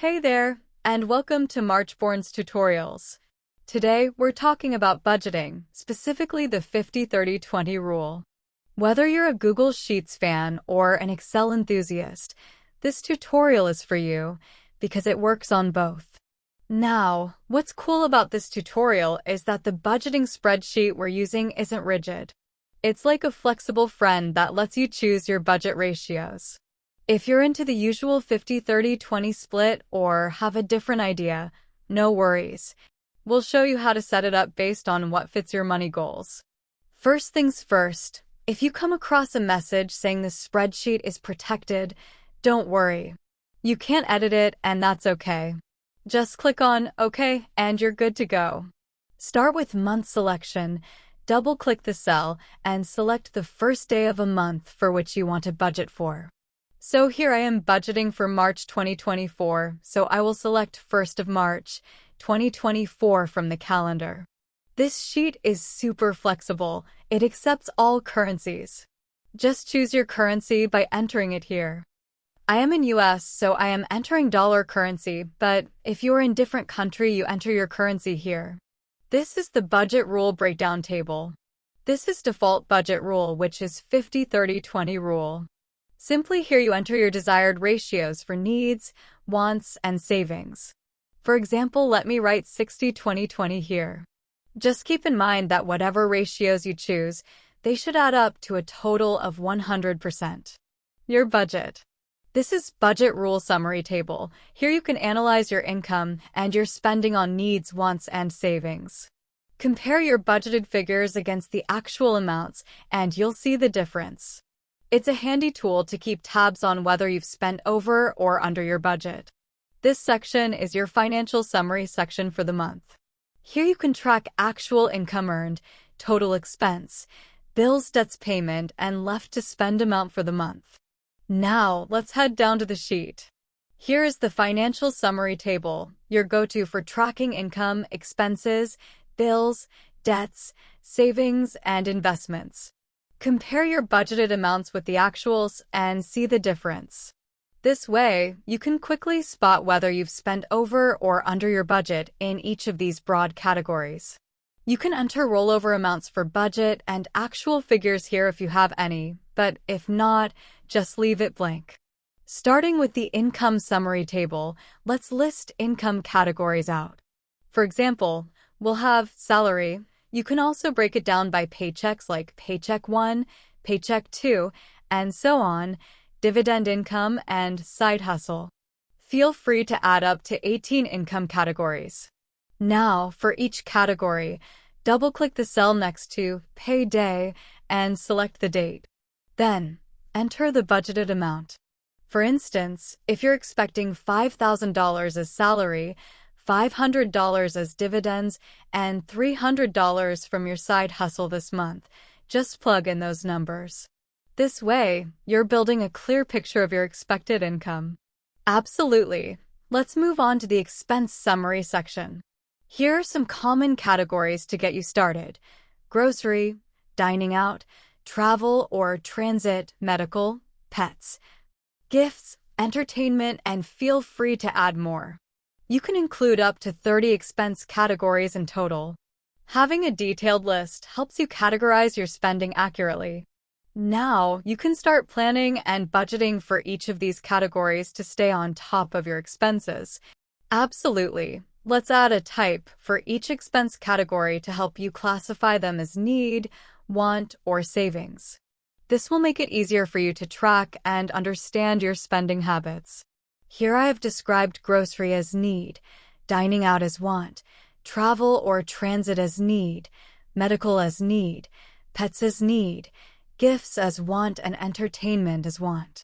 Hey there, and welcome to Marchborn's Tutorials. Today, we're talking about budgeting, specifically the 50-30-20 rule. Whether you're a Google Sheets fan or an Excel enthusiast, this tutorial is for you because it works on both. Now, what's cool about this tutorial is that the budgeting spreadsheet we're using isn't rigid. It's like a flexible friend that lets you choose your budget ratios. If you're into the usual 50-30-20 split or have a different idea, no worries. We'll show you how to set it up based on what fits your money goals. First things first, if you come across a message saying the spreadsheet is protected, don't worry. You can't edit it, and that's okay. Just click on OK and you're good to go. Start with month selection. Double-click the cell and select the first day of a month for which you want to budget for. So here I am budgeting for March 2024, so I will select 1st of March, 2024 from the calendar. This sheet is super flexible. It accepts all currencies. Just choose your currency by entering it here. I am in US, so I am entering dollar currency, but if you are in different country, you enter your currency here. This is the budget rule breakdown table. This is default budget rule, which is 50-30-20 rule. Simply here you enter your desired ratios for needs, wants, and savings. For example, let me write 60-20-20 here. Just keep in mind that whatever ratios you choose, they should add up to a total of 100%. Your budget. This is budget rule summary table. Here you can analyze your income and your spending on needs, wants, and savings. Compare your budgeted figures against the actual amounts, and you'll see the difference. It's a handy tool to keep tabs on whether you've spent over or under your budget. This section is your financial summary section for the month. Here you can track actual income earned, total expense, bills, debts payment, and left to spend amount for the month. Now, let's head down to the sheet. Here is the financial summary table, your go-to for tracking income, expenses, bills, debts, savings, and investments. Compare your budgeted amounts with the actuals and see the difference. This way, you can quickly spot whether you've spent over or under your budget in each of these broad categories. You can enter rollover amounts for budget and actual figures here if you have any, but if not, just leave it blank. Starting with the income summary table, let's list income categories out. For example, we'll have salary. You can also break it down by paychecks like paycheck 1, paycheck 2, and so on, dividend income, and side hustle. Feel free to add up to 18 income categories. Now, for each category, double-click the cell next to payday and select the date. Then, enter the budgeted amount. For instance, if you're expecting $5,000 as salary, $500 as dividends, and $300 from your side hustle this month, just plug in those numbers. This way, you're building a clear picture of your expected income. Absolutely. Let's move on to the expense summary section. Here are some common categories to get you started: grocery, dining out, travel or transit, medical, pets, gifts, entertainment, and feel free to add more. You can include up to 30 expense categories in total. Having a detailed list helps you categorize your spending accurately. Now, you can start planning and budgeting for each of these categories to stay on top of your expenses. Absolutely. Let's add a type for each expense category to help you classify them as need, want, or savings. This will make it easier for you to track and understand your spending habits. Here I have described grocery as need, dining out as want, travel or transit as need, medical as need, pets as need, gifts as want, and entertainment as want.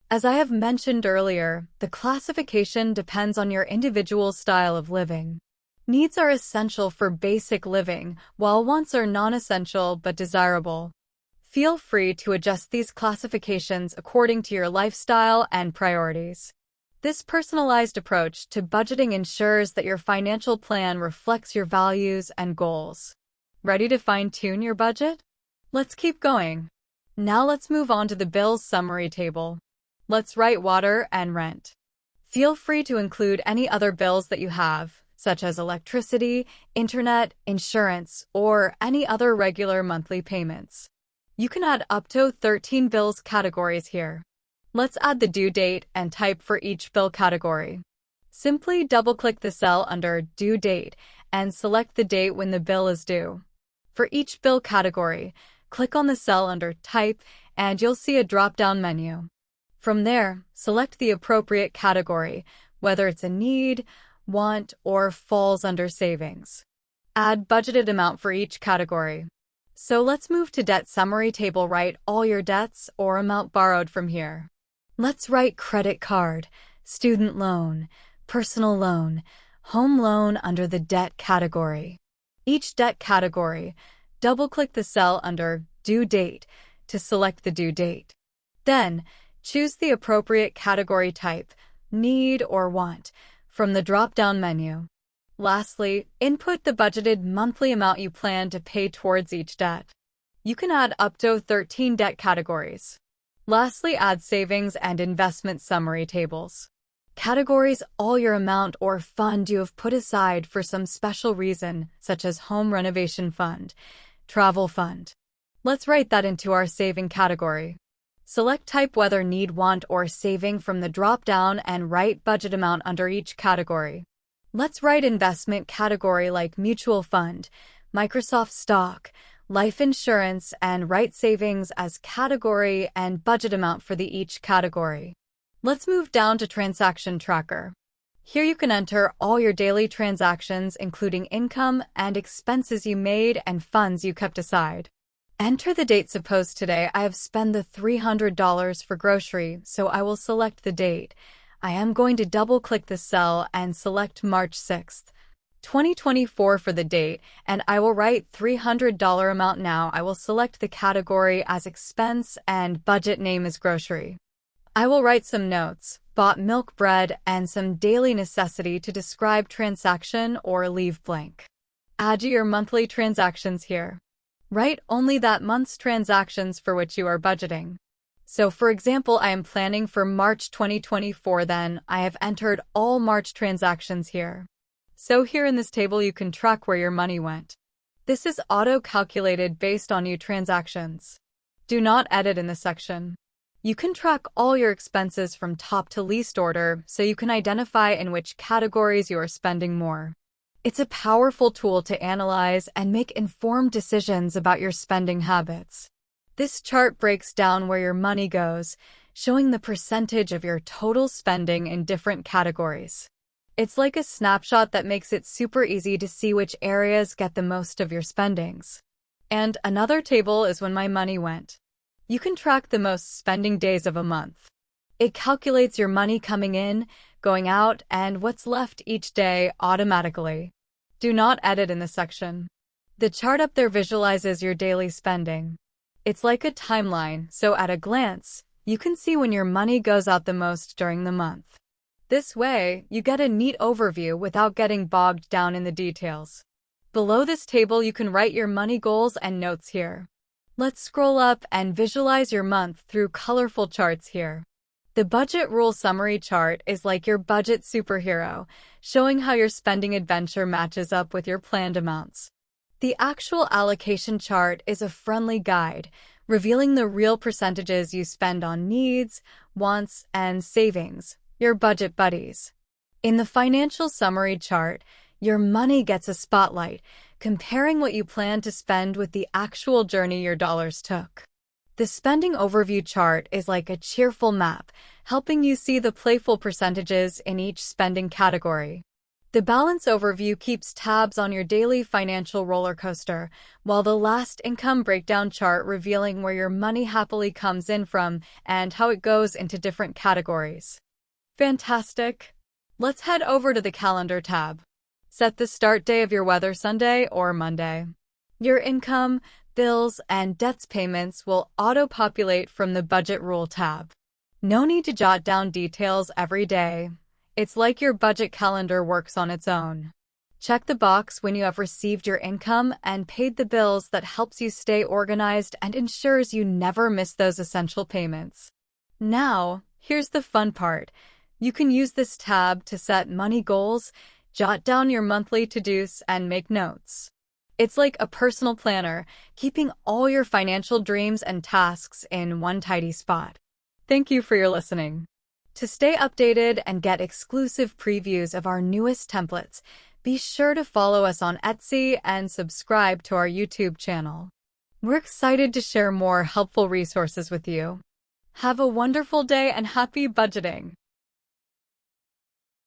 As I have mentioned earlier, the classification depends on your individual style of living. Needs are essential for basic living, while wants are non-essential but desirable. Feel free to adjust these classifications according to your lifestyle and priorities. This personalized approach to budgeting ensures that your financial plan reflects your values and goals. Ready to fine-tune your budget? Let's keep going. Now let's move on to the bills summary table. Let's write water and rent. Feel free to include any other bills that you have, such as electricity, internet, insurance, or any other regular monthly payments. You can add up to 13 bills categories here. Let's add the due date and type for each bill category. Simply double-click the cell under Due Date and select the date when the bill is due. For each bill category, click on the cell under Type and you'll see a drop-down menu. From there, select the appropriate category, whether it's a need, want, or falls under savings. Add budgeted amount for each category. So let's move to Debt Summary Table. Write all your debts or amount borrowed from here. Let's write credit card, student loan, personal loan, home loan under the debt category. Each debt category, double-click the cell under Due Date to select the due date. Then, choose the appropriate category type, need or want, from the drop-down menu. Lastly, input the budgeted monthly amount you plan to pay towards each debt. You can add up to 13 debt categories. Lastly, add savings and investment summary tables. Categories all your amount or fund you have put aside for some special reason, such as home renovation fund, travel fund. Let's write that into our saving category. Select type whether need, want, or saving from the drop-down and write budget amount under each category. Let's write investment category like mutual fund, Microsoft stock, life insurance, and write savings as category and budget amount for each category. Let's move down to transaction tracker. Here you can enter all your daily transactions, including income and expenses you made and funds you kept aside. Enter the date. Suppose today I have spent the $300 for grocery, so I will select the date. I am going to double-click the cell and select March 6th, 2024 for the date, and I will write $300 amount now. I will select the category as expense and budget name as grocery. I will write some notes, bought milk, bread, and some daily necessity to describe transaction or leave blank. Add your monthly transactions here. Write only that month's transactions for which you are budgeting. So for example, I am planning for March 2024, then I have entered all March transactions here. So here in this table you can track where your money went. This is auto-calculated based on your transactions. Do not edit in this section. You can track all your expenses from top to least order so you can identify in which categories you are spending more. It's a powerful tool to analyze and make informed decisions about your spending habits. This chart breaks down where your money goes, showing the percentage of your total spending in different categories. It's like a snapshot that makes it super easy to see which areas get the most of your spendings. And another table is when my money went. You can track the most spending days of a month. It calculates your money coming in, going out, and what's left each day automatically. Do not edit in this section. The chart up there visualizes your daily spending. It's like a timeline, so at a glance, you can see when your money goes out the most during the month. This way, you get a neat overview without getting bogged down in the details. Below this table, you can write your money goals and notes here. Let's scroll up and visualize your month through colorful charts here. The budget rule summary chart is like your budget superhero, showing how your spending adventure matches up with your planned amounts. The actual allocation chart is a friendly guide, revealing the real percentages you spend on needs, wants, and savings, your budget buddies. In the financial summary chart, your money gets a spotlight, comparing what you plan to spend with the actual journey your dollars took. The spending overview chart is like a cheerful map, helping you see the playful percentages in each spending category. The balance overview keeps tabs on your daily financial roller coaster, while the last income breakdown chart revealing where your money happily comes in from and how it goes into different categories. Fantastic! Let's head over to the calendar tab. Set the start day of your whether Sunday or Monday. Your income, bills, and debts payments will auto-populate from the budget rule tab. No need to jot down details every day. It's like your budget calendar works on its own. Check the box when you have received your income and paid the bills. That helps you stay organized and ensures you never miss those essential payments. Now, here's the fun part. You can use this tab to set money goals, jot down your monthly to-dos, and make notes. It's like a personal planner, keeping all your financial dreams and tasks in one tidy spot. Thank you for your listening. To stay updated and get exclusive previews of our newest templates, be sure to follow us on Etsy and subscribe to our YouTube channel. We're excited to share more helpful resources with you. Have a wonderful day and happy budgeting!